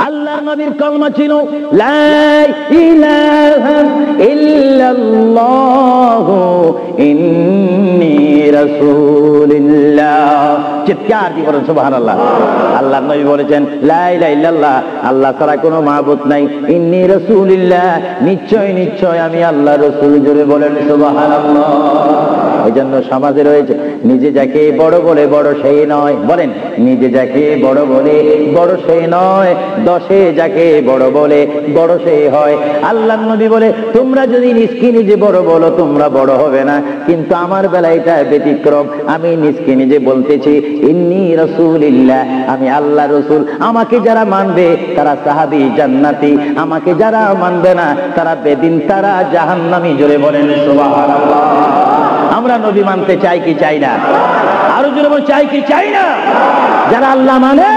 আল্লাহর নবীর কলমা ছিল লা ইলাহা ইল্লাল্লাহু ইন্নী রাসূলুল্লাহ। চিৎকার দিয়ে বলেন সুবহানাল্লাহ। আল্লাহর নবী বলেছেন লা ইলাহা ইল্লাল্লাহ, আল্লাহ ছাড়া কোনো মাবুদ নাই, ইন্নী রাসূলুল্লাহ, নিশ্চয় নিশ্চয় আমি আল্লাহর রাসূল। জোরে বলেন সুবহানাল্লাহ। এই জন্য সমাজে রয়েছে নিজে যাকে বড় বলে বড় সেই নয়, বলেন নিজে যাকে বড় বলে বড় সেই নয়, দশে যাকে বড় বলে বড় সেই হয়। আল্লাহর নবী বলে তোমরা যদি নিজকে নিজে বড় বলো তোমরা বড় হবে না, কিন্তু আমার বেলা এটা ব্যতিক্রম। আমি নিজকে নিজে বলতেছি ইন্নী রাসূলুল্লাহ, আমি আল্লাহর রাসূল। আমাকে যারা মানবে তারা সাহাবী জান্নাতি, আমাকে যারা মানবে না তারা বেদিন, তারা জাহান্নামী। জোরে বলেন সুবহানাল্লাহ। আমরা নবী মানতে চাই কি চাই না? আরো জোরে বলেন চাই কি চাই না? যারা আল্লাহ মানে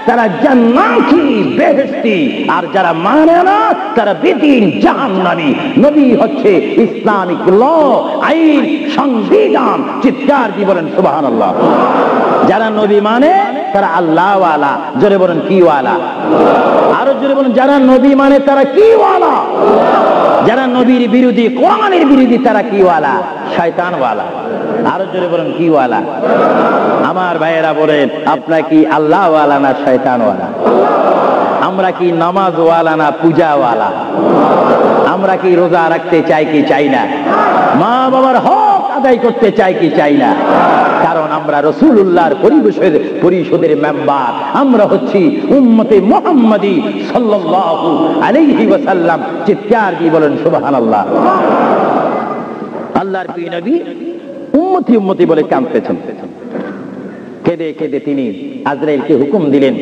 তারা জান্নাতি বেহেশতি, আর যারা মানে না তারা বেদিন জাহান্নামী। নবী হচ্ছে ইসলামিক ল, আইন, সংবিধান। চিৎকার দিয়ে বলেন সুবহানাল্লাহ। যারা নবী মানে তারা আল্লাহ ওয়ালা। জোরে বলেন কি ওয়ালা? আরো জোরে বলেন যারা নবী মানে তারা কি ওয়ালা? যারা নবীর বিরোধী, কোরআনের বিরোধী, তারা কি ওয়ালা? শয়তান ওয়ালা। আরো জোরে বলেন কি ওয়ালা? আমার ভাইয়েরা বলেন আপনারা কি আল্লাহ ওয়ালা না শয়তান ওয়ালা? আমরা কি নামাজ ওয়ালা না পূজা ওয়ালা? আমরা কি রোজা রাখতে চাই কি চাই না? মা বাবার হক আদায় করতে চাই কি চাই না? কারণ আমরা রাসূলুল্লাহর পরিষদের মেম্বার। আমরা হচ্ছি উম্মতে মুহাম্মাদি সাল্লাল্লাহু আলাইহি ওয়াসাল্লাম। চিৎকার দিয়ে বলেন সুবহানাল্লাহ। আল্লাহর প্রিয় নবী উম্মতি উম্মতি বলে কাঁদতেছেন। কেঁদে কেঁদে তিনি আজরাইলকে হুকুম দিলেন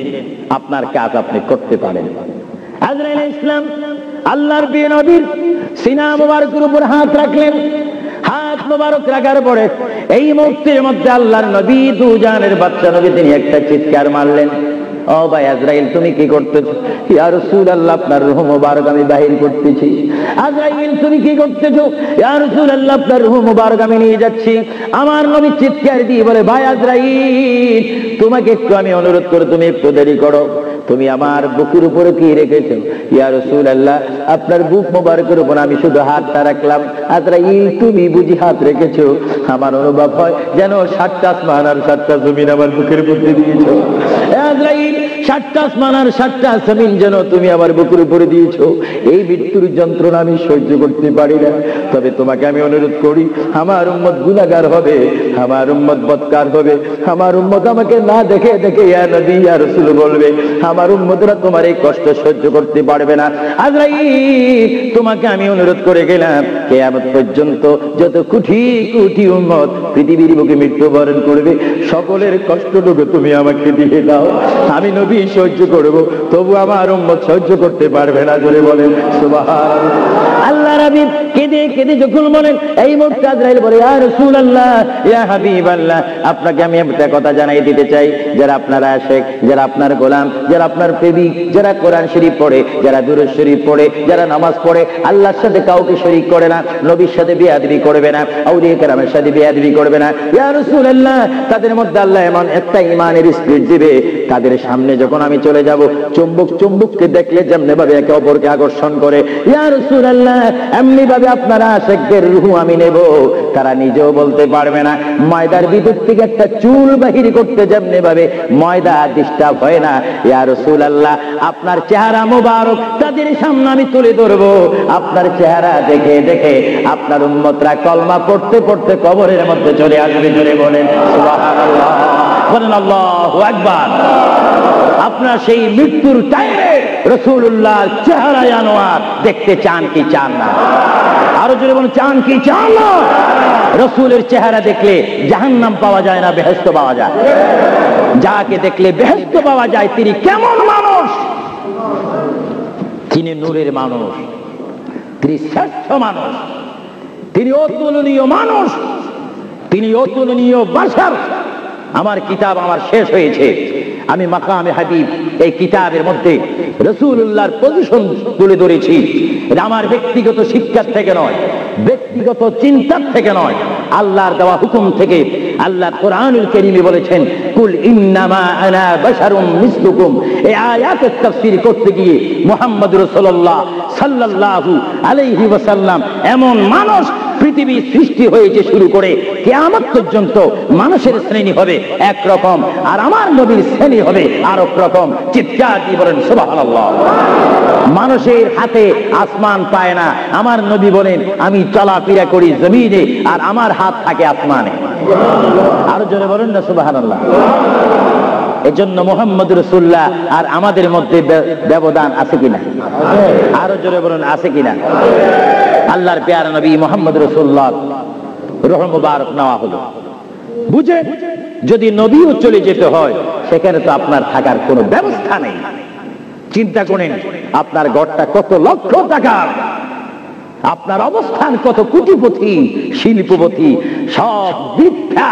আপনার কাজ আপনি করতে পারেন। আজরাইল ইসলাম আল্লাহর প্রিয় নবীর সিনা মুবারকের উপর হাত রাখলেন। হাত মুবারক রাখার পরে এই মুহূর্তের মধ্যে আল্লাহর নবী দুজানের বাচ্চা নবী তিনি একটা চিৎকার মারলেন, ও ভাই আজরাইল তুমি কি করতেছো? ইয়া রাসূলুল্লাহ আপনার রূহ মুবারক আমি বাহির করতেছি। আজরাইল তুমি কি করতেছো? ইয়া রাসূলুল্লাহ আপনার রূহ মুবারক আমি নিয়ে যাচ্ছি। আমার নবী চিৎকার দিয়ে বলে ভাই আজরাইল তোমাকে একটু আমি অনুরোধ করে তুমি একটু দেরি করো, তুমি আমার বুকের উপরে কি রেখেছো? ইয়া রাসূলুল্লাহ আপনার বুক মুবারকের উপর আমি শুধু হাতটা রাখলাম। আজরাইল তুমি বুঝি হাত রেখেছো? আমার অনুভব হয় যেন 7টা আসমান আর 7টা জমিন আমার বুকের উপরে দিয়েছো। আজরাইল 7টা আসমান আর 7টা জমিন যেন তুমি আমার বুকের উপরে দিয়েছো। এই মৃত্যুর যন্ত্রণা আমি সহ্য করতে পারি না। তবে তোমাকে আমি অনুরোধ করি, আমার উম্মত গুনাহগার হবে, আমার উম্মত বদকার হবে, আমার উম্মত আমাকে না দেখে দেখে ইয়া নবী ইয়া রাসূল বলবে, আমার উম্মতরা তোমার এই কষ্ট সহ্য করতে পারবে না। আজরাইল তোমাকে আমি অনুরোধ করে গেলাম কিয়ামত পর্যন্ত যত কোটি কোটি উম্মত পৃথিবীর বুকে মৃত্যুবরণ করবে সকলের কষ্টটুকু তুমি আমাকে দিয়ে দাও, আমি নবী সহ্য করব, তবু আমার উম্মত সহ্য করতে পারবে না। জোরে বলেন সুবহানাল্লাহ। আল্লাহ রাব্বি কেঁদে কেঁদে যখন বলেন এই মুহূর্তে আজরাইল বলে ইয়া রাসূলুল্লাহ ইয়া হাবিবাল্লাহ আপনাকে আমি একটা কথা জানাই দিতে চাই, যারা আপনারা আশিক, যারা আপনার গোলাম, যারা আপনার প্রেমিক, যারা কোরআন শরীফ পড়ে, যারা দুরূদ শরীফ পড়ে, যারা নামাজ পড়ে, আল্লাহর সাথে কাউকে শরীক করে না, নবীর সাথে বেয়াদবি করবে না, আউলিয়া কেরামের সাথে বেয়াদবি করবে না। ইয়া রাসূলুল্লাহ তাদের মধ্যে আল্লাহ এমন একটা ঈমানের স্পিরিট দিবে, তাদের সামনে যখন আমি চলে যাব চুম্বক চুম্বককে দেখলে যেমনি ভাবে একে অপরকে আকর্ষণ করে, ইয়া রাসূলুল্লাহ এমনি ভাবে আপনারা আশিকদের রূহ আমি নেব, তারা নিজেও বলতে পারবে না। ময়দার ভিতর থেকে একটা চুল বাহির করতে যেমনি ভাবে ময়দা ডিস্টার্ব হয় না, ইয়া রাসূলুল্লাহ আপনার চেহারা মোবারক তাদের সামনে আমি তুলে ধরবো, আপনার চেহারা দেখে দেখে আপনার উম্মতরা কলমা পড়তে পড়তে কবরের মধ্যে চলে আসবে। জোরে বলেন সুবহানাল্লাহ, বলেন আল্লাহু আকবার। আপনার সেই মৃত্যুর টাইমে রাসূলুল্লাহর চেহারা আনোয়ার দেখতে চান কি চান না? আরো জোরে বলেন চান কি চান না? রাসূলের চেহারা দেখলে জাহান্নাম পাওয়া যায় না, বেহেশত পাওয়া যায়। যাকে দেখলে বেহেশত পাওয়া যায় তিনি কেমন মানুষ? তিনি নূরের মানুষ, তিনি শ্রেষ্ঠ মানুষ, তিনি অতুলনীয় মানুষ, তিনি অতুলনীয় বাশার। আমার কিতাব আমার শেষ হয়েছে, আমি মাকামে হাবিব এই কিতাবের মধ্যে রাসূলুল্লাহর পজিশন তুলে ধরেছি। এটা আমার ব্যক্তিগত শিক্ষার থেকে নয়, ব্যক্তিগত চিন্তার থেকে নয়, আল্লাহর দেওয়া হুকুম থেকে আল্লাহ কোরআনুল কারীমে বলেছেন কুল ইন্নামা আনা বাশারুম মিসলুকুম। এই আয়াতের তাফসীর করতে গিয়ে মুহাম্মদ রাসূলুল্লাহ সাল্লাল্লাহু আলাইহি ওয়াসাল্লাম এমন মানুষ পৃথিবী সৃষ্টি হয়েছে শুরু করে কিয়ামত পর্যন্ত মানুষের শ্রেণী হবে একরকম, আর আমার নবীর শ্রেণী হবে আরেক রকম। চিৎকার দিয়ে বলেন সুবহানাল্লাহ। মানুষের হাতে আসমান পায় না, আমার নবী বলেন আমি চলাফেরা করি জমিনে আর আমার হাত থাকে আসমানে। আরো জোরে বলেন না সুবহানাল্লাহ। এজন্য মুহাম্মদ রাসূলুল্লাহ আর আমাদের মধ্যে ব্যবধান আছে কিনা? আরো জোরে বলুন আছে কিনা? আল্লাহর প্যারা নবী মুহাম্মদ রাসূলুল্লাহ রূহ মুবারক নেওয়া হলো। বুঝে যদি নবীও চলে যেতে হয় সেখানে তো আপনার থাকার কোনো ব্যবস্থা নেই। চিন্তা করেন আপনার ঘরটা কত লক্ষ টাকার, আপনার অবস্থান কত কোটিপতি শিল্পপতি, সব বৃদ্ধা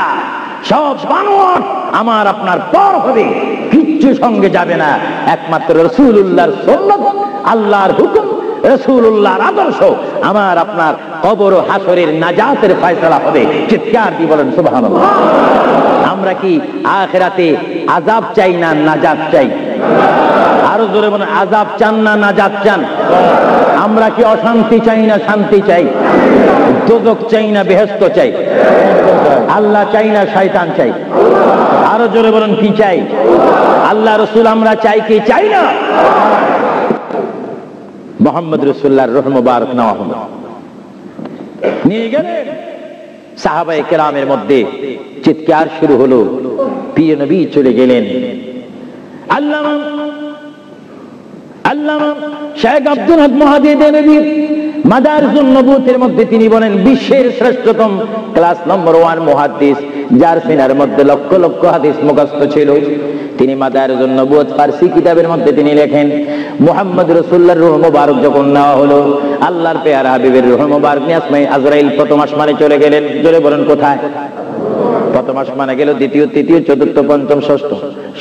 সব বানর আমার আপনার পর হবে, কিচ্ছু সঙ্গে যাবে না। একমাত্র রাসূলুল্লাহর সুন্নাত, আল্লাহর হুকুম, রাসূলুল্লাহর আদর্শ আমার আপনার কবর ও হাসরের নাজাতের ফয়সালা হবে। চিৎকার দিয়ে বলেন সুবহানাল্লাহ। আমরা কি আখিরাতে আযাব চাই না নাজাত চাই? আরো জোরে বলেন আযাব চান না নাজাত চান? আমরা কি অশান্তি চাই না শান্তি চাই? দোজখ চাই না বেহেশত চাই? আল্লাহ চাই না শয়তান চাই? আরো জোরে বলেন কি চাই? আল্লাহ রাসূল আমরা চাই কি চাই না? মুহাম্মদ রাসূলুল্লাহর রূহ মুবারক নেওয়া হলো, নিয়ে গেলেন। সাহাবায়ে কেরামের মধ্যে চিৎকার শুরু হলো, প্রিয় নবী চলে গেলেন। আল্লামা শেখ আব্দুল হক মুহাদ্দিস নবী মাদারিসুন নবুয়তের মধ্যে তিনি বলেন বিশ্বের শ্রেষ্ঠতম ক্লাস নম্বর 1 মুহাদ্দিস, যার সিনার মধ্যে লক্ষ লক্ষ হাদিস মুখস্থ ছিল। তিনি মাদারিসুন নবুয়ত ফারসি কিতাবের মধ্যে তিনি লেখেন মুহাম্মদ রাসূলুল্লাহর রূহ মুবারক যখন নেওয়া হলো, আল্লাহর পেয়ারা হাবিবের রূহ মুবারক নিয়ে আসমানে আজরাইল প্রথম আসমানে চলে গেলেন। জোরে বলেন কোথায়? প্রথম আসমানে গেল, দ্বিতীয় তৃতীয় চতুর্থ পঞ্চম ষষ্ঠ,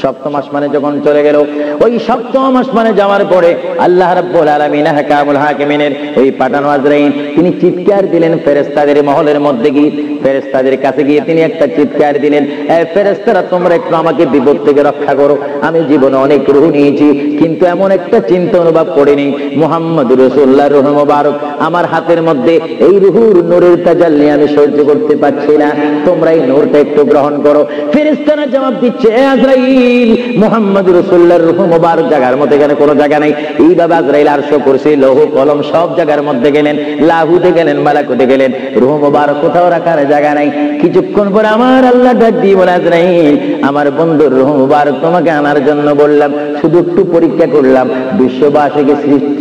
সপ্তম আসমানে যখন চলে গেল, ওই সপ্তম আসমানে যাওয়ার পরে আল্লাহ রাব্বুল আলামিন হাকামুল হাকিমিনের ওই পাঠানো আজরাইল তিনি চিৎকার দিলেন ফেরেশতাদের মহলের মধ্যে গিয়ে, ফেরেশতাদের কাছে গিয়ে তিনি একটা চিৎকার দিলেন, এই ফেরেশতারা তোমরা একটু আমাকে বিপদ থেকে রক্ষা করো। আমি জীবনে অনেক রূহ নিয়েছি কিন্তু এমন একটা চিন্তা অনুভব করিনি মুহাম্মদ রাসূলুল্লাহর রূহ মুবারক আমার হাতের মধ্যে, এই রূহুর নূরের তাজাল্লি আমি সহ্য করতে পারছি না, তোমরা এই নূরটা একটু গ্রহণ করো। ফেরেশতারা জবাব দিচ্ছে এ আজরাইল মুহাম্মদ রাসূলুল্লাহর রূহ মুবারক জায়গার মধ্যে এখানে কোনো জায়গা নাই। এইভাবে আজরাইল আরশ কুরসি লৌহ কলম সব জায়গার মধ্যে গেলেন, লাহুতে গেলেন, মালাকুতে গেলেন, রূহ মুবারক কোথাও রাখার জায়গা নাই। কিছুক্ষণ পরে আমার আল্লাহ ডাক দিয়ে বলে আজরাইল আমার বন্ধুর রূহ মুবারক তোমাকে আনার জন্য বললাম, শুধু একটু পরীক্ষা করলাম, বিশ্ববাসীকে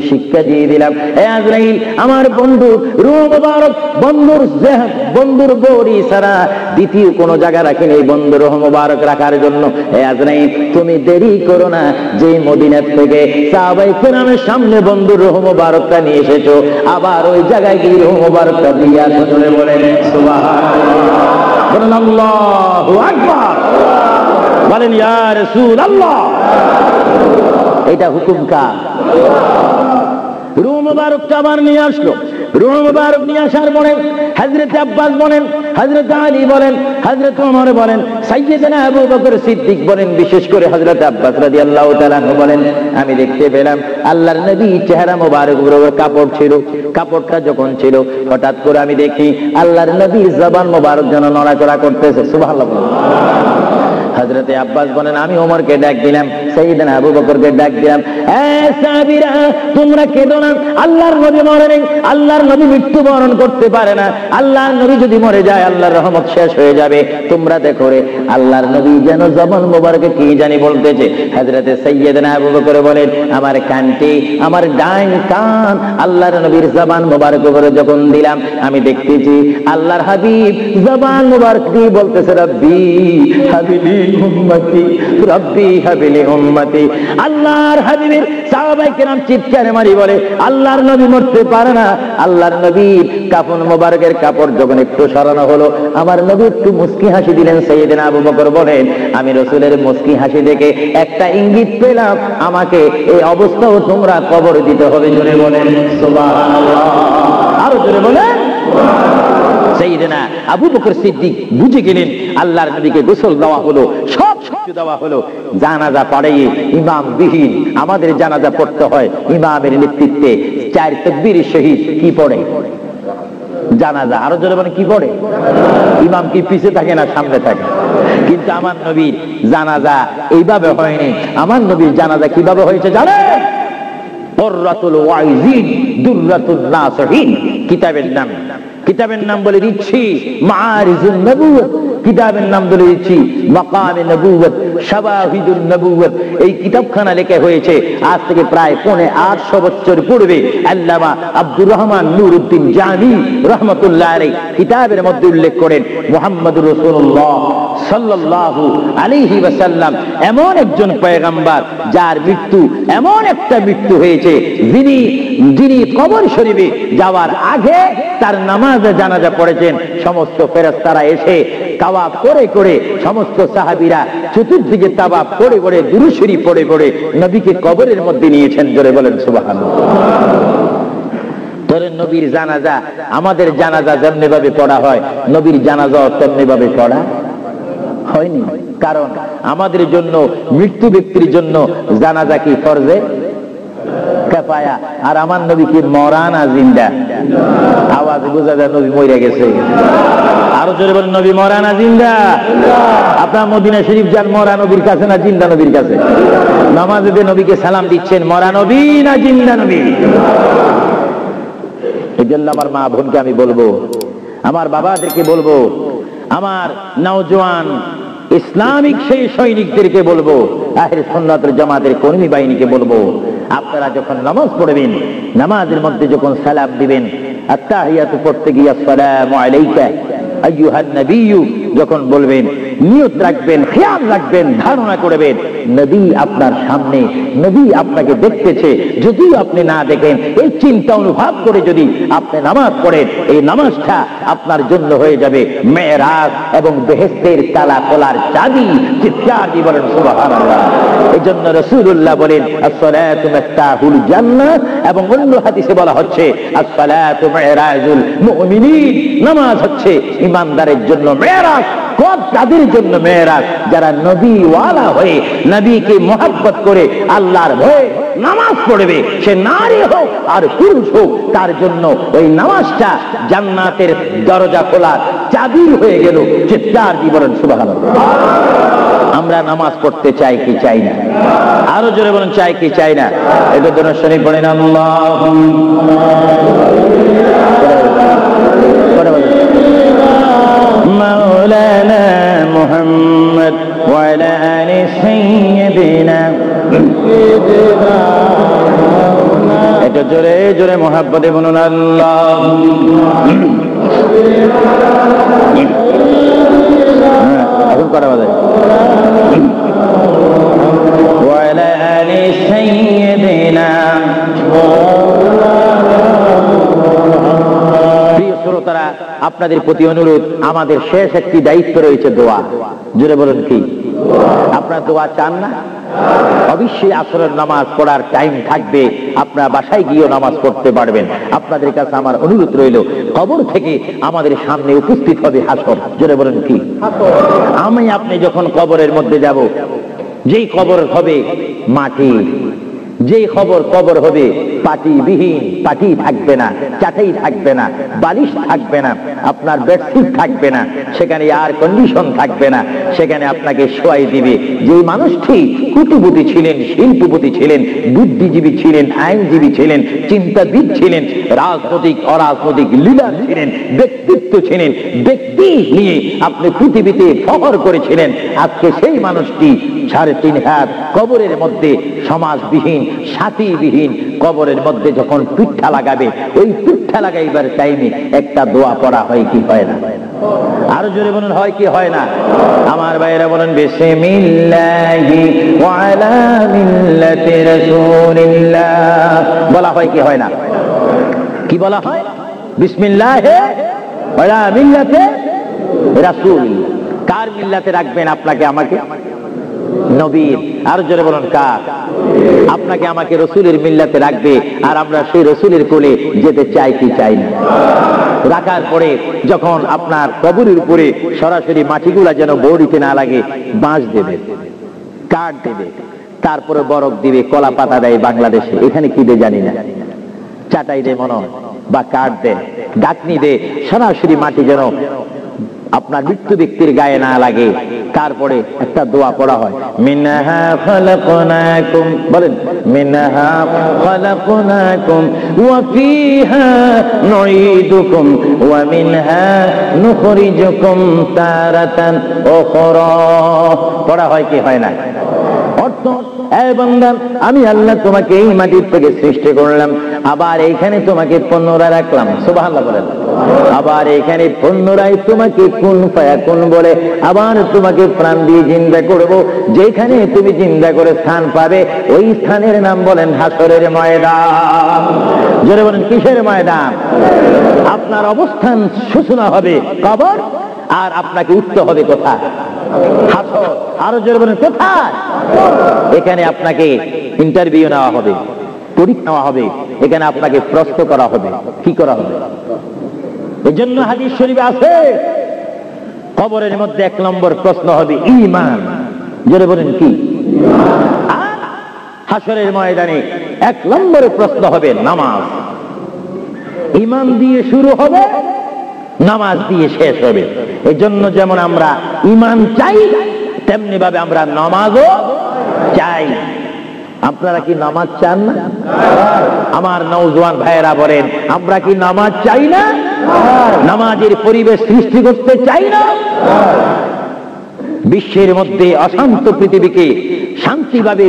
শিক্ষা দিয়ে দিলাম। এ আজরাইল আমার বন্ধু রূহ মুবারক বন্ধুর বড়ি ছাড়া দ্বিতীয় কোনো জায়গা রাখেনি এই বন্ধুর রূহ মুবারক রাখার জন্য। এ আজরাইল তুমি দেরি করো না, যে মদিনা থেকে সাহাবায়ে কেরামের সামনে বন্ধুর রূহ মুবারকটা নিয়ে এসেছো, আবার ওই জায়গায় গিয়ে রূহ মুবারকটা দিয়ে আসো। জোরে বলেন সুবহানাল্লাহ, বলেন আল্লাহু আকবার, বলেন ইয়া রাসূলুল্লাহ। এটা হুকুম কার? রূহ মুবারকটা আবার নিয়ে আসলো। রূহ মুবারক নিয়ে আসার পরে হযরত আব্বাস বলেন, হযরত আলী বলেন, হযরত ওমর বলেন, সাইয়্যিদনা আবু বকর সিদ্দিক বলেন, বিশেষ করে হযরত আব্বাস রাদিয়াল্লাহু তাআলা বলেন আমি দেখতে পেলাম আল্লাহর নবী চেহারা মোবারকের উপর কাপড় ছিল, কাপড়টা যখন ছিল হঠাৎ করে আমি দেখি আল্লাহর নবীর জবান মোবারক যেন নড়াচড়া করতেছে। সুবহানাল্লাহ। হযরত আব্বাস বলেন আমি ওমরকে ডাক দিলাম, সাইয়্যিদনা আবু বকরকে ডাক দিলাম, এ সাহাবীরা তোমরা কেঁদো না, আল্লাহর নবী মরে নেই, আল্লাহর নবী মৃত্যুবরণ করতে পারে না, আল্লাহর নবী যদি মরে যায় আল্লাহর রহমত শেষ হয়ে যাবে। তোমরা দেখো রে আল্লাহর নবী যেন জবান মোবারকে কি জানি বলতেছে। হযরত সাইয়্যিদনা আবু বকর বলেন আমার কানটি, আমার ডাইন কান আল্লাহর নবীর জবান মোবারক উপরে যখন দিলাম আমি দেখতেছি আল্লাহর হাবিব জবান মোবারক দিয়ে বলতেছে রব্বি হাবিবি উম্মতি, রব্বি হাবিলি উম্মতি। আল্লাহর হাবিবের সাহাবায়ে কেরাম চিৎকারে মারি বলে আল্লাহর নবী মরতে পারে না। আল্লাহর নবীর কাফন মোবারকের কাপড় যখন একটু সরানো হলো আমার নবী একটু মুস্কি হাসি দিলেন। সাইয়্যিদনা আবু বকর বলেন আমি রাসূলের মুস্কি হাসি দেখে একটা ইঙ্গিত পেলাম আমাকে এই অবস্থাও তোমরা কবর দিতে হবে। জোরে বলেন সুবহানাল্লাহ, আরো জোরে বলেন সাইয়েদনা আবু বকর সিদ্দিক বুঝে গেলেন আল্লাহর নবীকে গোসল দেওয়া হলো, সব কিছু দেওয়া হলো, জানাজা পড়িয়ে ইমাম বিহীন আমাদের জানাজা পড়তে হয় ইমামের নেতৃত্বে, 4 তাকবীরের সহিত কি পড়ে জানাজা। আরো জোরে বলেন কি পড়ে? ইমাম কি পিছে থাকে না সামনে থাকে? কিন্তু আমার নবীর জানাজা এইভাবে হয়নি। আমার নবীর জানাজা কিভাবে হয়েছে জানেন? কুররাতুল ওয়াইজিন দুররাতুন নাসিহিন কিতাবের নাম। কিতাবের নাম বলে দিচ্ছি মাআরিজুন নবুওয়াত, কিতাবের নাম বলে দিচ্ছি মাকামে নবুওয়াত, শাওয়াহিদুন নবুওয়াত। এই কিতাবখানা লেখা হয়েছে আজ থেকে প্রায় 850 বছর পূর্বে। আল্লামা আব্দুর রহমান নুরউদ্দিন জামি রাহমাতুল্লাহ আলাইহি কিতাবের মধ্যে উল্লেখ করেন মুহাম্মদুর রাসূলুল্লাহ সাল্লাল্লাহু আলাইহি ওয়াসাল্লাম এমন একজন পয়গম্বর যার মৃত্যু এমন একটা মৃত্যু হয়েছে যিনি কবর শরীফে যাওয়ার আগে তার নামাজে জানাজা পড়েছেন। সমস্ত ফেরেশতারা এসে তাওয়াফ করে করে, সমস্ত সাহাবীরা চতুর্দিকে তাওয়াফ করে করে দুরূদ শরীফ পড়ে পড়ে নবীকে কবরের মধ্যে নিয়েছেন। জোরে বলেন সুবহানাল্লাহ। তোর নবীর জানাজা আমাদের জানাজা যেমনি ভাবে পড়া হয় নবীর জানাজা তেমনি ভাবে পড়া হয়নি। কারণ আমাদের জন্য মৃত্যু ব্যক্তির জন্য জানাজা কি ফরজে কিফায়া, আর আমার নবী কি মরা না জিন্দা? আওয়াজ বোঝা যায় নবী মরে গেছে। আরো জোরে বলেন নবী মরা না জিন্দা? আপনার মদিনা শরীফ যান মরা নবীর কাছে না জিন্দা নবীর কাছে? নামাজে যে নবীকে সালাম দিচ্ছেন মরা নবী না জিন্দা নবী? এই জন্য আমার মা বোনকে আমি বলবো, আমার বাবাদেরকে বলবো, আমার নওজোয়ান ইসলামিক সেই সৈনিকদেরকে বলবো, আহলে সুন্নাত ওয়াল জামাতের কর্মী বাহিনীকে বলবো, আপনারা যখন নামাজ পড়বেন নামাজের মধ্যে যখন সালাম দিবেন আত্তাহিয়াতু পড়তে গিয়ে আসসালামু আলাইকা আইয়ুহান নবিয়্যু যখন বলবেন নিয়ত রাখবেন, খেয়াল রাখবেন, ধারণা করবেন নবী আপনার সামনে, নবী আপনাকে দেখতেছে। যদি আপনি না দেখেন এই চিন্তা অনুভব করে যদি আপনি নামাজ পড়েন এই নামাজটা আপনার জন্য হয়ে যাবে মেরাজ এবং বেহেশতের তালা খোলার চাবি। চিৎকার দিয়ে বলেন সুবহানাল্লাহ। এই জন্য রাসূলুল্লাহ বলেন আসসালাতু মিফতাহুল জান্নাহ, এবং অন্য হাদিসে বলা হচ্ছে আসসালাতু মিরাজুল মুমিনিন, নামাজ হচ্ছে ঈমানদারের জন্য মেরাজ। তাদের জন্য মেরাজ যারা নবী ওয়ালা হয়ে নবীকে মহব্বত করে আল্লাহর ভয়ে নামাজ পড়বে, সে নারী হোক আর পুরুষ হোক, তার জন্য ওই নামাজটা জান্নাতের দরজা খোলার চাবি হয়ে গেল। চিৎকার দিয়ে বলেন সুবহানাল্লাহ। আমরা নামাজ পড়তে চাই কি চাই না? আরো জোরে বলেন চাই কি চাই না? এটা দরুদ শরীফ পড়েন মাওলানা মুহাম্মদ ওয়া আলা আলি সাইয়্যিদিনা। এটা জোরে জোরে মুহাব্বতে বলুন আল্লাহ। এখন করা বাজায় ওয়া আলা আলি সাইয়্যিদিনা। শ্রোতারা, আপনাদের প্রতি অনুরোধ, আমাদের শেষ একটি দায়িত্ব রয়েছে দোয়া। জোরে বলেন কি? আপনারা দোয়া চান না? অবশ্যই আসরের নামাজ পড়ার টাইম থাকবে, আপনারা বাসায় গিয়েও নামাজ পড়তে পারবেন। আপনাদের কাছে আমার অনুরোধ রইল, কবর থেকে আমাদের সামনে উপস্থিত হবে হাসর। জোরে বলেন কি? আমি আপনি যখন কবরের মধ্যে যাব, যেই কবর হবে মাটির, যেই কবর হবে পাটিবিহীন, পাটি থাকবে না, চাটাই থাকবে না, বালিশ থাকবে না, আপনার বেডশিট থাকবে না, সেখানে এয়ার কন্ডিশন থাকবে না, সেখানে আপনাকে শোয়াই দিবে যে মানুষটি কুতুবুতি ছিলেন, শিল্পপতি ছিলেন, বুদ্ধিজীবী ছিলেন, আইনজীবী ছিলেন, চিন্তাবিদ ছিলেন, রাজনৈতিক অরাজনৈতিক লিডার ছিলেন, ব্যক্তিত্ব ছিলেন, ব্যক্তি নিয়ে আপনি পৃথিবীতে ফখর করেছিলেন। আজকে সেই মানুষটি 3.5 হাত কবরের মধ্যে সমাজবিহীন, সাথীবিহীন কবরের মধ্যে যখন পিঠা লাগাবে, ওই পিঠা লাগাইবার টাইমে একটা দোয়া পড়া হয় কি হয় না? আরো জোরে বলুন হয় কি হয় না? আমার ভাইয়েরা বলেন বিসমিল্লাহি ওয়া আলা মিল্লাতি রাসূলিল্লাহ বলা হয় কি হয় না? কি বলা হয়? বিসমিল্লাহি ওয়া আলা মিল্লাতি রাসূলিল্লাহ। কার মিল্লাতে রাখবেন আপনাকে আমাকে? নবীর। আর জোরে বলুন কার? আপনাকে আমাকে রসুলের মিল্লাতে রাখবে, আর আমরা সেই রসুলের কোলে যেতে চাই কি চাই না? রাখার পরে যখন আপনার কবরের উপরে সরাসরি মাটিগুলা যেন বড়িতে না লাগে বাঁশ দেবে, কাঠ দেবে, তারপরে বরফ দিবে, কলা পাতা দেয় বাংলাদেশে, এখানে কি দেয় জানি না, চাটাই দেয় মনে হয়, বা কাঠ দেয়, ডাকনি দেয়, সরাসরি মাটি যেন আপনার মৃত্যু ব্যক্তির গায়ে না লাগে। তারপরে একটা দোয়া পড়া হয়, মিনহা খালাকনাকুম, বলেন মিনহা খালাকনাকুম ওয়া ফিহা নুঈদুকুম ওয়া মিনহা নুখরিজুকুম তারাতান উখরা। পড়া হয় কি হয় না? অর্থ, এ বান্দা, আমি আল্লাহ তোমাকে এই মাটির থেকে সৃষ্টি করলাম, আবার এইখানে তোমাকে পুনরায় রাখলাম, সুবহানাল্লাহ বলেন, আবার এইখানে পুনরায় তোমাকে কুন ফায়াকুন বলে আবার তোমাকে প্রাণ দিয়ে জিন্দা করব। যেখানে তুমি জিন্দা করে স্থান পাবে ওই স্থানের নাম বলেন হাসরের ময়দান। জোরে বলেন কিসের ময়দান? আপনার অবস্থান সূচনা হবে কবর, আর আপনাকে উঠতে হবে কোথায়? হাসর। আরো জোরে বলেন কোথায়? এখানে আপনাকে ইন্টারভিউ নেওয়া হবে, পরীক্ষা নেওয়া হবে, এখানে আপনাকে প্রশ্ন করা হবে। কি করা হবে? এই জন্য হাদিস শরীফে আছে, কবরের মধ্যে 1 নম্বর প্রশ্ন হবে ঈমান। জোরে বলেন কি? আর হাসরের ময়দানে 1 নম্বরে প্রশ্ন হবে নামাজ। ঈমান দিয়ে শুরু হবে, নামাজ দিয়ে শেষ হবে। এই জন্য যেমন আমরা ঈমান চাই, তেমনি ভাবে আমরা নামাজও চাই। আপনারা কি নামাজ চান না? আমার নওজোয়ান ভাইয়েরা বলেন, আমরা কি নামাজ চাই না? নামাজের পরিবেশ সৃষ্টি করতে চাই না? বিশ্বের মধ্যে অশান্ত পৃথিবীকে শান্তিভাবে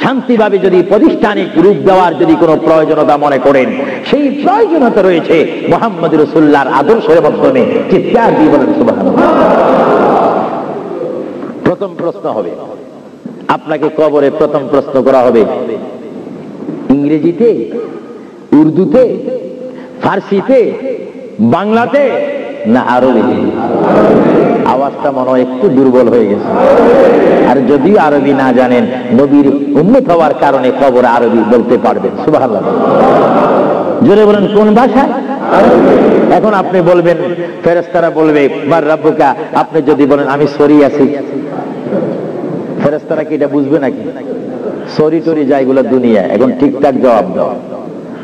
শান্তিভাবে যদি প্রতিষ্ঠানিক রূপ দেওয়ার যদি কোনো প্রয়োজনীয়তা মনে করেন, সেই প্রয়োজনীয়তা রয়েছে মুহাম্মদ রাসূলুল্লাহর আদর্শের মাধ্যমে। চিৎকার দিয়ে বলেন সুবহানাল্লাহ। প্রথম প্রশ্ন হবে, আপনাকে কবরে প্রথম প্রশ্ন করা হবে ইংরেজিতে, উর্দুতে, ফার্সিতে, বাংলাতে না আরবিতে? আওয়াজটা মনে হয় একটু দুর্বল হয়ে গেছে। আর যদিও আরবি না জানেন, নবীর উম্মত হওয়ার কারণে কবরে আরবি বলতে পারবেন। সুবহানাল্লাহ। জোরে বলেন কোন ভাষায়? এখন আপনি বলবেন, ফেরেশতারা বলবে মান রাব্বুকা, আপনি যদি বলেন আমি সরি আছি, ফেরেশতারা কি এটা বুঝবে নাকি? সরি টরি যাইগুলো দুনিয়া। এখন ঠিকঠাক জবাব দাও,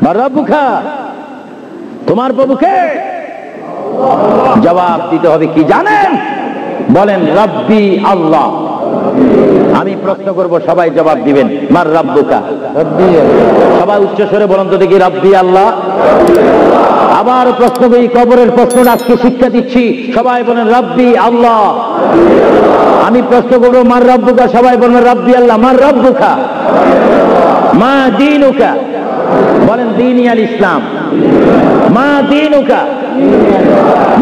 মান রাব্বুকা, তোমার প্রভুকে? জবাব দিতে হবে কি জানেন? বলেন রব্বি আল্লাহ। আমি প্রশ্ন করব, সবাই জবাব দিবেন মান রাব্বুকা। সবাই উচ্চ স্বরে বলেন তো দেখি, রব্বি আল্লাহ। আবার প্রশ্ন করি, কবরের প্রশ্নটা আজকে শিক্ষা দিচ্ছি, সবাই বলেন রব্বি আল্লাহ। আমি প্রশ্ন করবো মান রাব্বুকা, সবাই বলেন রব্বি আল্লাহ। মান রাব্বুকা, মা দীনুকা, বলেন দীনি আল ইসলাম। মা দীনুকা,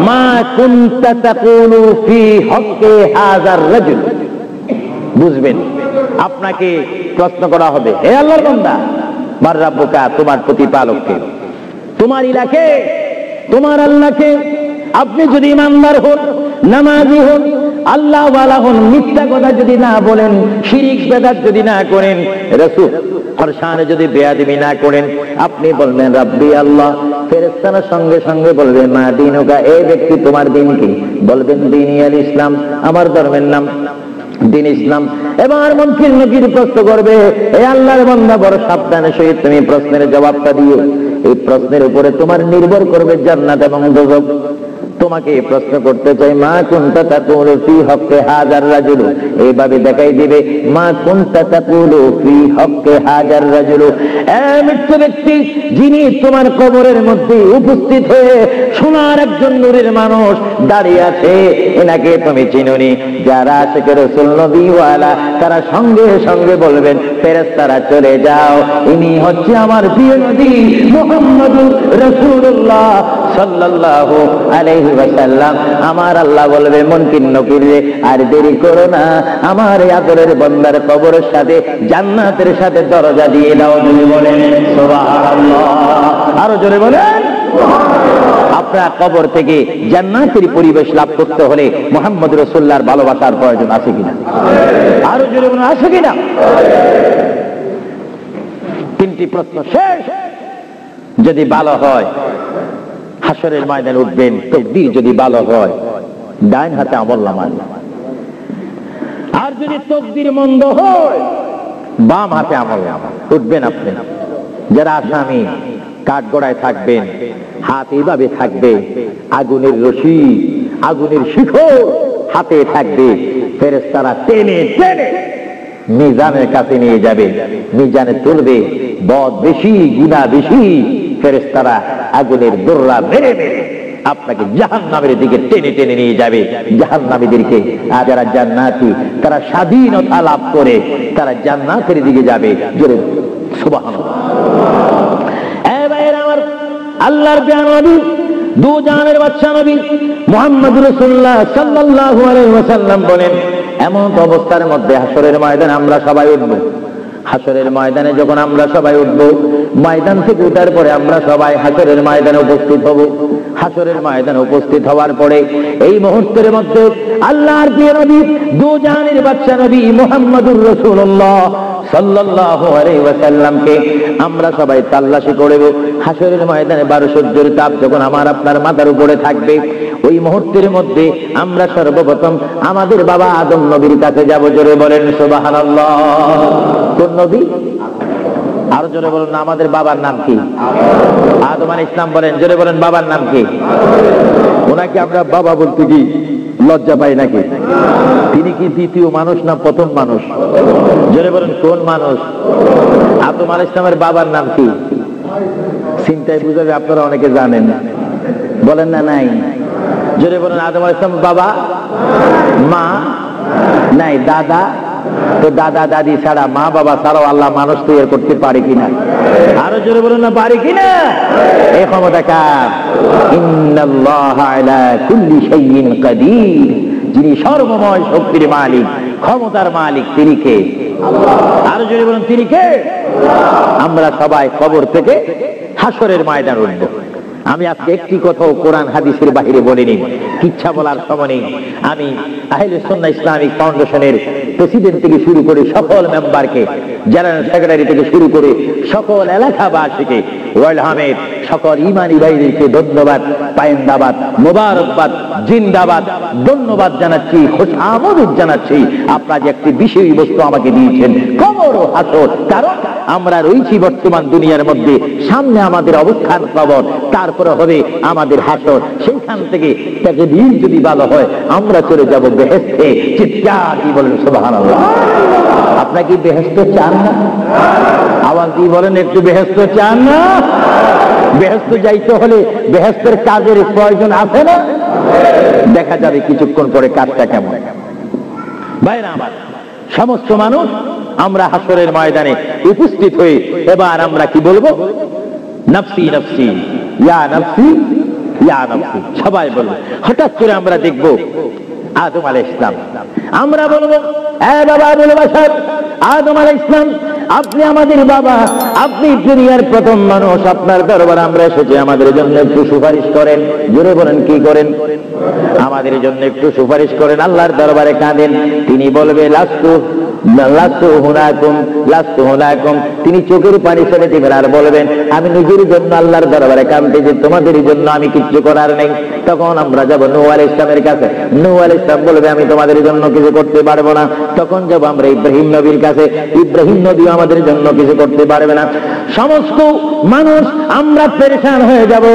মা কুনতা তাকুলু ফি হক্কি হাযার রাজুল। বুঝবেন, আপনাকে প্রশ্ন করা হবে, হে আল্লাহর বান্দা, মান রাব্বুকা, তোমার প্রতিপালককে, তোমার ইলাকে, তোমার আল্লাহকে। আপনি যদি ইমানদার হন, নামাজি হন, আল্লাহ ওয়ালা হন, মিথ্যা কথা যদি না বলেন, শিরিক বেদাত যদি না করেন, রাসূল শানে যদি বেয়াদবি না করেন, আপনি বলবেন রাব্বি আল্লাহ। ফেরেশতারা সঙ্গে সঙ্গে বলবে মা দীনুকা, এই ব্যক্তি তোমার দিন কি? বলবেন দীনি আল ইসলাম, আমার ধর্মের নাম দিন ইসলাম। এবার মুনকির নকির প্রশ্ন করবে, হে আল্লাহর বান্দা, বড় সাবধানের সহিত তুমি প্রশ্নের জবাবটা দিও। এই প্রশ্নের উপরে তোমার নির্ভর করবে জান্নাত এবং দোজখ। তোমাকে প্রশ্ন করতে চাই, মা কুনতা তাকুলু ফি হক্কি হাযার রাজুল। এইভাবে দেখাই দিবে, মা কুনতা তাকুলু ফি হক্কি হাযার রাজুল। মৃত্যু ব্যক্তি, যিনি তোমার কবরের মধ্যে উপস্থিত হয়ে সোনার একজন নূরের মানুষ দাঁড়িয়ে আছে, এনাকে তুমি চিনোনি? যারা আশিকে রাসূল নবীওয়ালা, তারা সঙ্গে সঙ্গে বলবেন, ফেরেশতারা চলে যাও, ইনি হচ্ছে আমার প্রিয় নবী মুহাম্মদুর রাসূলুল্লাহ সাল্লাল্লাহু আলাইহি ওয়াসাল্লাম। আমার আল্লাহ বলবে মুনকির নকির, আর দেরি করো না, আমার আদরের বান্দার কবরের সাথে জান্নাতের সাথে দরজা দিয়ে দাও। যদি বলেন সুবহানাল্লাহ, আরো জোরে বলেন। আপনার কবর থেকে জান্নাতের পরিবেশ লাভ করতে হলে মুহাম্মদ রাসূলুল্লাহর ভালোবাসার প্রয়োজন আছে কিনা? আরো জোরে বলেন, আছে কিনা? 3টি প্রশ্ন শেষ। যদি ভালো হয় হাসরের ময়দানে উঠবেন, তাকদীর যদি ভালো হয় ডাইন হাতে আমলনামা, আর যদি তাকদীর মন্দ হয় বাম হাতে আমলনামা। উঠবেন আপনি, যারা আসামি কাঠগড়ায় থাকবেন, হাত এইভাবে থাকবে, আগুনের রশি, আগুনের শিখর হাতে থাকবে, ফেরেশতারা টেনে টেনে মিজানের কাছে নিয়ে যাবে, মিজানে তুলবে, বদ বেশি গুনাহ বেশি, ফেরেশতারা আগুনের দোররা মেরে মেরে আপনাকে জাহান্নামের দিকে টেনে টেনে নিয়ে যাবে। জাহান্নামীদেরকে, আর যারা জান্নাতি তারা স্বাধীনতা লাভ করে তারা জান্নাতের দিকে যাবে। জোরে সুবহানাল্লাহ। এই ভাইরা আমার, আল্লাহর প্রিয় নবী, দু জাহানের বাদশা নবী মুহাম্মদ রাসূলুল্লাহ সাল্লাল্লাহু আলাইহি ওয়াসাল্লাম বলেন, এমন অবস্থার মধ্যে হাসরের ময়দানে আমরা সবাই উঠব। হাসরের ময়দানে যখন আমরা সবাই উঠব, ময়দান থেকে উঠার পরে আমরা সবাই হাসরের ময়দানে উপস্থিত হব। হাসরের ময়দানে উপস্থিত হওয়ার পরে এই মুহূর্তের মধ্যে আল্লাহর প্রিয় নবী, দু জাহানের বাদশা নবী মুহাম্মদুর রাসূলুল্লাহ সাল্লাল্লাহু আলাইহি ওয়াসাল্লামকে আমরা সবাই তাল্লাশি করব। হাসরের ময়দানে 12 সূর্যের তাপ যখন আমার আপনার মাথার উপরে থাকবে, ওই মুহূর্তের মধ্যে আমরা সর্বপ্রথম আমাদের বাবা আদম নবীর কাছে যাব। জোরে বলেন সুবহানাল্লাহ। কোন নবী? আরো জোরে বলুন না, আমাদের বাবার নাম কি? আদম আলাইহিস সালাম। বলেন, জোরে বলেন, বাবার নাম কি? ওনাকে আমরা বাবা বলতে কি লজ্জা পাই নাকি? তিনি কি দ্বিতীয় মানুষ না প্রথম মানুষ? জোরে বলেন, কোন মানুষ? আদম আলাইহিস সালামের বাবার নাম কি? চিন্তায় বুঝাবে, আপনারা অনেকে জানেন, বলেন না নাই? জোরে বলেন, আদম আলাইহিস সালাম বাবা, মা নাই, দাদা। তো দাদা দাদি ছাড়া, মা বাবা ছাড়াও আল্লাহ মানুষ তৈরি করতে পারে কিনা? আরো জোরে বলুন না, পারে কিনা? এই ক্ষমতা কার? ইন্নাল্লাহা আলা কুল্লি শাইইন কাদির। যিনি সর্বময় শক্তির মালিক, ক্ষমতার মালিক, তিনি কে? আরো জোরে বলুন, তিনি কে? আমরা সবাই কবর থেকে হাসরের ময়দান উঠব। আমি আজকে একটি কথাও কোরআন হাদিসের বাহিরে বলিনি, কিচ্ছা বলার সময় নেই। আমি আহলে সুন্নাহ ইসলামিক ফাউন্ডেশনের প্রেসিডেন্ট থেকে শুরু করে সকল মেম্বারকে, জেনারেল সেক্রেটারি থেকে শুরু করে সকল এলাকাবাসীকে, ওয়ার্ল্ড আহমেদ সকল ইমানি ভাইদেরকে ধন্যবাদ, পায়েন্দাবাদ, মোবারকবাদ, জিন্দাবাদ, ধন্যবাদ জানাচ্ছি, খুশআমদ জানাচ্ছি। আপনারা যে একটি বিষয়বস্তু আমাকে দিয়েছেন, কবর ও হাসর। কারণ আমরা রয়েছি বর্তমান দুনিয়ার মধ্যে, সামনে আমাদের অবস্থান কবর, তারপরে হবে আমাদের হাসর। সেইখান থেকে তাকদীর যদি ভালো হয় আমরা চলে যাব বেহেশতে। চিৎকার দিয়ে বলেন সুবহানাল্লাহ। আপনারা কি বেহেশত চান না? আওয়াজ দিয়ে বলেন, একটু বেহেশত চান না? বেহেশত যাইতে হলে বেহেশতের কাজের প্রয়োজন আছে না? দেখা যাবে কিছুক্ষণ পরে কাজটা কেমন। ভাইরা আমার, সমস্ত মানুষ আমরা হাসরের ময়দানে উপস্থিত হয়ে এবার আমরা কি বলবো? নফসি নফসি, ইয়া নফসি ইয়া নফসি, সবাই বলবো। হঠাৎ করে আমরা দেখব আদম আলাইহিস সালাম, আমরা বলবো, এ বাবা আবুল বাশার আদম আলাইহিস সালাম, আপনি আমাদের বাবা, আপনি দুনিয়ার প্রথম মানুষ, আপনার দরবারে আমরা এসেছি, আমাদের জন্য একটু সুপারিশ করেন। জোরে বলেন, কি করেন? আমাদের জন্য একটু সুপারিশ করেন। আল্লাহর দরবারে কাঁদেন। তিনি বলবে, লাস্তু লাস্তু হুনাকুম লাস্তু হুনাকুম। তিনি চোখের পানি ছেড়ে দিবেন আর বলবেন, আমি নিজের জন্য আল্লাহর দরবারে কাঁদতেছি, তোমাদের জন্য আমি কিচ্ছু করার নেই। তখন আমরা যাব নূহ আলাইহিস সালামের কাছে। নূহ আলাইহিস সালাম বলবে, আমি তোমাদের জন্য কিছু করতে পারবো না। তখন যাব আমরা ইব্রাহিম নবীর কাছে। ইব্রাহিম নবী আমাদের জন্য কিছু করতে পারবে না। সমস্ত মানুষ আমরা পেরেশান হয়ে যাব।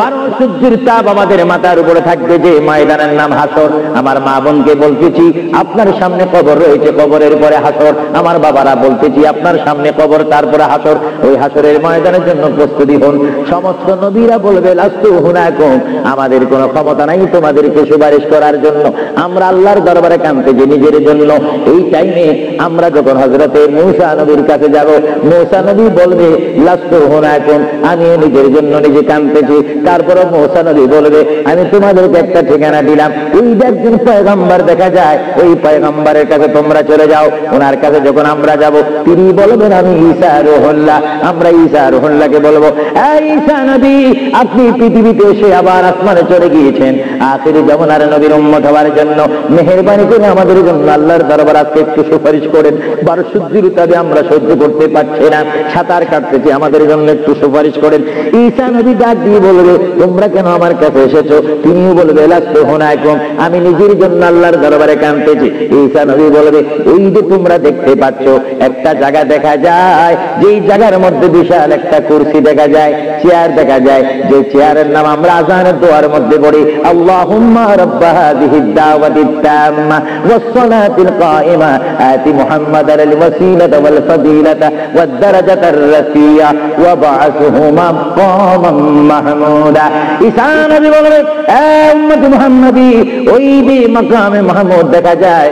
12 সূর্যের তাপ আমাদের মাথার উপরে থাকবে, যে ময়দানের নাম হাসর। আমার মা বোনকে বলতেছি, আপনার সামনে কবর রয়েছে, কবরের পরে হাসর। আমার বাবারা বলতেছি, আপনার সামনে কবর, তারপরে হাসর। ওই হাসরের ময়দানের জন্য প্রস্তুতি হন। সমস্ত নবীরা বলবে, লাস্তু হুনাকুম, আমাদের কোনো ক্ষমতা নাই তোমাদেরকে সুপারিশ করার জন্য। আমরা আল্লাহর দরবারে কাঁদতেছি নিজের জন্য। এই টাইমে আমরা যখন হযরতে মূসা নবীর কাছে যাব, মূসা নবী বলবে, লাস্তু হুনাকুম, আমি নিজের জন্য নিজে কাঁদতেছি। তারপরে মূসা নবী বলবে, আমি তোমাদেরকে একটা ঠিকানা দিলাম, ওই একজন পয়গম্বর দেখা যায়, ওই পয়গম্বরের কাছে তোমরা চলে যাও। ওনার কাছে যখন আমরা যাব তিনি বলবেন আমি ঈসা রুহুল্লাহ। আমরা ঈসা রুহুল্লাহকে বলবো, এই ঈসা নবী, আপনি পৃথিবীতে এসে আবার আসমানে চলে গিয়েছেন আখিরি জামানার নবীর উম্মত হওয়ার জন্য, মেহেরবানি করে আমাদের জন্য আল্লাহর দরবার আজকে একটু সুপারিশ করেন। বারোসুদ্দির উতাবে আমরা সহ্য করতে পারছি না, সাঁতার কাটতেছি, আমাদের জন্য একটু সুপারিশ করেন। ঈসা নবী ডাক দিয়ে বলবে, তোমরা কেন আমার কাছে এসেছো? তিনিও বলবে, লাস্তু হুনাকুম, আমি নিজের জন্য আল্লাহর দরবারে কাঁদতেছি। ঈসা নবী বলবে, এই যে তোমরা দেখতে পাচ্ছ একটা জায়গা দেখা যায়, যেই জায়গার মধ্যে বিশাল একটা কুরসি দেখা যায়, চেয়ার দেখা যায়, যে চেয়ারের নাম আমরা আযানের দোয়ার মধ্যে পড়ি, আল্লাহুম্মা রাব্বা হাযিহিদ দাওয়াতিত তাম্মা ওয়াস সালাতিল কায়িমা আতি মুহাম্মাদাল ওয়াসিলাতা ওয়াল ফাদিলাতা ওয়াদ দারাজাতার রাফিয়া ওয়া বা'আসহু মাকামান মাহমুদা। ঈসা নবী বললেন, এ উম্মতি মুহাম্মাদি, ওই যে মাকামে মাহমুদ দেখা যায়,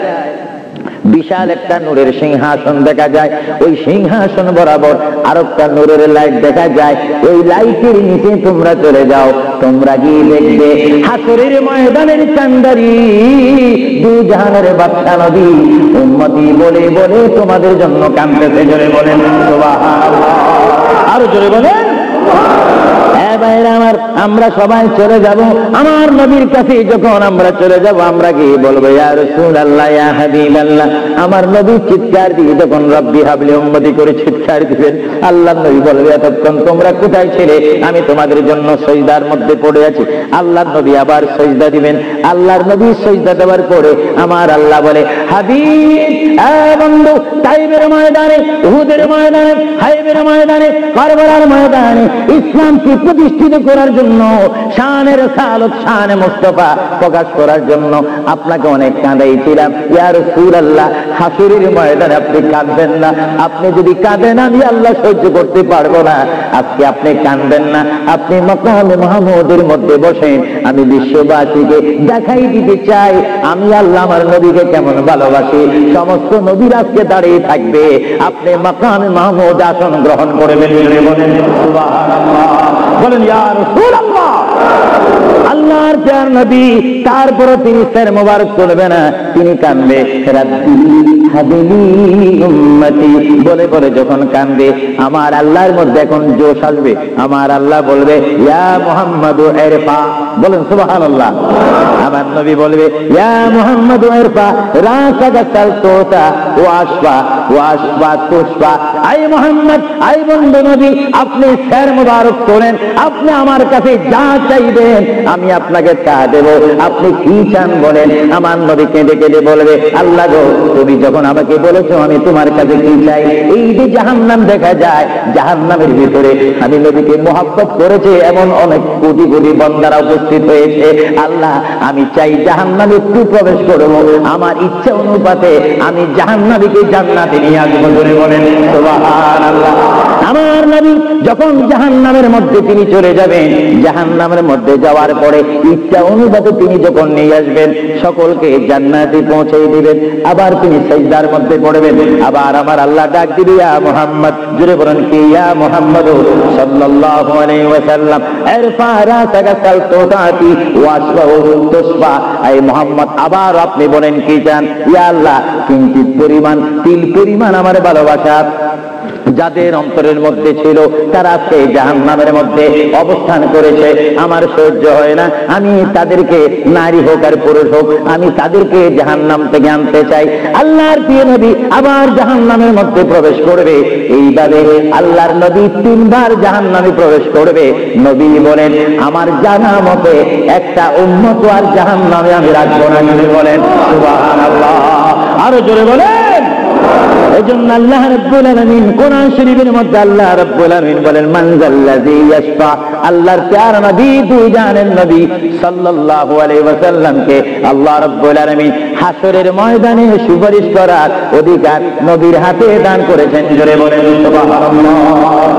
বিশাল একটা নূরের সিংহাসন দেখা যায়, ওই সিংহাসন বরাবর আর একটা নূরের লাইট দেখা যায়, ওই লাইটের নিচে তোমরা চলে যাও, তোমরা গিয়ে দেখবে হাসরের ময়দানের কান্ডারি দুই জাহানের বাদশা নবী উম্মতি বলে বলে তোমাদের জন্য কাঁদতেছে। জোরে বলেন সুবহানাল্লাহ, আরো জোরে বলেন। আমার আমরা সবাই চলে যাব আমার নবীর কাছে। যখন আমরা চলে যাব আমরা গিয়ে বলবো, ইয়া রাসূলুল্লাহ, ইয়া হাবিবাল্লাহ। আমার নবী চিৎকার দিয়ে যখন রব্বি হাবলি উম্মতি করে চিৎকার দিবেন, আল্লাহর নবী বলবে, এতক্ষণ তোমরা কোথায় ছিলে? আমি তোমাদের জন্য সিজদার মধ্যে পড়ে আছি। আল্লাহর নবী আবার সিজদা দিবেন। আল্লাহর নবী সিজদা দেওয়ার পরে আমার আল্লাহ বলে, হাবিব, এ বন্ধু, তাইবের ময়দানে, উহুদের ময়দানে, হাইবের ময়দানে, কারবালার ময়দানে ইসলামকে প্রতিষ্ঠিত করার জন্য, শানের সালত, শানে মুস্তাফা প্রকাশ করার জন্য আপনাকে অনেক কাঁদাইছিলাম। ইয়া রাসূলুল্লাহ, হাসরের ময়দানে আপনি কাঁদবেন না। আপনি যদি কাঁদেন আমি আল্লাহ সহ্য করতে পারবো না। আজকে আপনি কাঁদবেন না, আপনি মাকামে মাহমুদের মধ্যে বসেন। আমি বিশ্ববাসীকে দেখাই দিতে চাই আমি আল্লাহ আমার নবীকে কেমন ভালোবাসি। সমস্ত নবীর আজকে দাঁড়িয়ে থাকবে, আপনি মাকামে মাহমুদ আসন গ্রহণ করবেন। বলেন সুবহানাল্লাহ, বলেন ইয়া রাসূলুল্লাহ। আল্লাহর প্রিয় নবী, তারপরে তিনি সের মোবারক তুলবে না, তিনি কাঁদবে, রাব্বি হাবিলি উম্মতি বলে বলে যখন কাঁদবে আমার আল্লাহর মধ্যে এখন জোশ আসবে। আমার আল্লাহ বলবে, ইয়া মুহাম্মাদু ইরফা, বলেন সুবহানাল্লাহ। আমার নবী বলবে, ইয়া মুহাম্মাদু ইরফা রাসাকা সালতুতা ওয়াশফা ওয়াশফা তুশফা। আই মুহাম্মদ, আই বন্ধু নবী, আপনি সের মোবারক তোলেন, আপনি আমার কাছে যা চাইবেন আমি আপনাকে তা দেব। আপনি কি চান বলেন। আমার নবী কেঁদে কেঁদে বলবে, আল্লাহ গো, তুমি যখন আমাকে বলেছো আমি তোমার কাছে কি চাই। এই যে জাহান্নাম দেখা যায়, জাহান্নামের ভিতরে আমি নবীকে মহব্বত করেছে এমন অনেক কোটি কোটি বান্দারা উপস্থিত হয়েছে। আল্লাহ, আমি চাই জাহান্নামে একটু প্রবেশ করবো, আমার ইচ্ছা অনুপাতে আমি জাহান্নামীকে জান্নাতে নিয়ে আসবো। করে বলেন সুবহানাল্লাহ। আমার নবী যখন জাহান্নামের মধ্যে তিনি চলে যাবেন, জাহান্নামের মধ্যে যাওয়ার পরে ইচ্ছা অনুপাতে তিনি যখন নিয়ে আসবেন, সকলকে জান্নাতে পৌঁছে দিবেন। আবার তিনি সিজদার মধ্যে পড়বেন। আবার আমার আল্লাহ ডাক দিবে, ইয়া মুহাম্মদ, জোরে বলেন কি, ইয়া মুহাম্মদ সাল্লাল্লাহু আলাইহি ওয়াসাল্লাম, ইরফা রাসাকা সালতুতাতি ওয়াশফা তুশফা। এই মুহাম্মদ, আবার আপনি বলেন কি চান। ইয়া আল্লাহ, কিঞ্চিত পরিমাণ, তিল পরিমাণ আমার ভালোবাসা যাদের অন্তরের মধ্যে ছিল তারা সেই জাহান্নামের মধ্যে অবস্থান করেছে, আমার সহ্য হয় না। আমি তাদেরকে, নারী হোক আর পুরুষ হোক, আমি তাদেরকে জাহান্নাম থেকে আনতে চাই। আল্লাহর প্রিয় নবী আবার জাহান্নামের মধ্যে প্রবেশ করবে। এইভাবে আল্লাহর নবী তিনবার জাহান্নামে প্রবেশ করবে। নবী বলেন, আমার জানা মতে একটা উম্মত আর জাহান্নামে আমি রাখবো না। বলেন সুবহানাল্লাহ, আরো জোরে বলেন। এজন্য আল্লাহ রাব্বুল আলামিন কোরআন শরীফের মধ্যে আল্লাহ রাব্বুল আলামিন বলেন, মান যাল্লাযী ইয়াশফা। আল্লাহর প্যারা নবী, দুই জাহানের নবী সাল্লাল্লাহু আলাইহি ওয়াসাল্লামকে আল্লাহ রাব্বুল আলামিন হাসরের ময়দানে সুপারিশ করার অধিকার নবীর হাতে দান করেছেন। জোরে বলেন সুবহানাল্লাহ।